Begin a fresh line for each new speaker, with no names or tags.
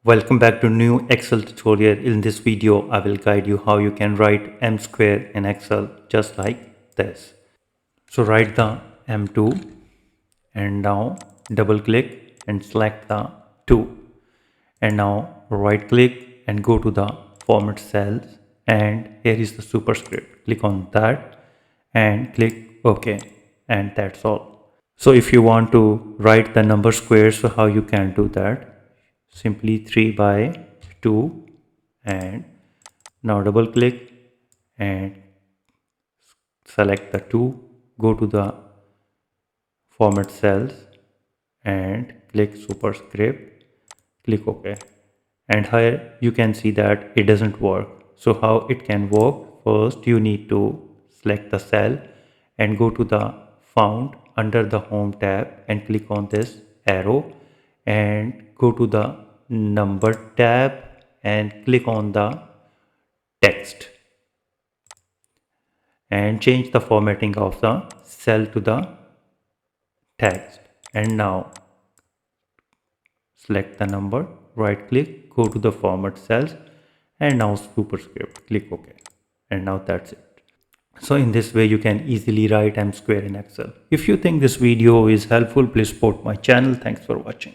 Welcome back to new Excel tutorial. In this video, I will guide you how you can write m square in Excel just like this. So write the m2 and now double click and select the 2. And now right click and go to the format cells and here is the superscript. Click on that and click OK, and that's all. So if you want to write the number squares, so how you can do that? Simply 3 by 2 and now double click and select the 2, go to the format cells and click superscript, click OK, and here you can see that it doesn't work. So how it can work? First you need to select the cell and go to the font under the home tab and click on this arrow and go to the number tab and click on the text and change the formatting of the cell to the text. And now select the number, right click, go to the format cells and now superscript, click OK, and now that's it. So in this way you can easily write m square in Excel. If you think this video is helpful, please support my channel. Thanks for watching.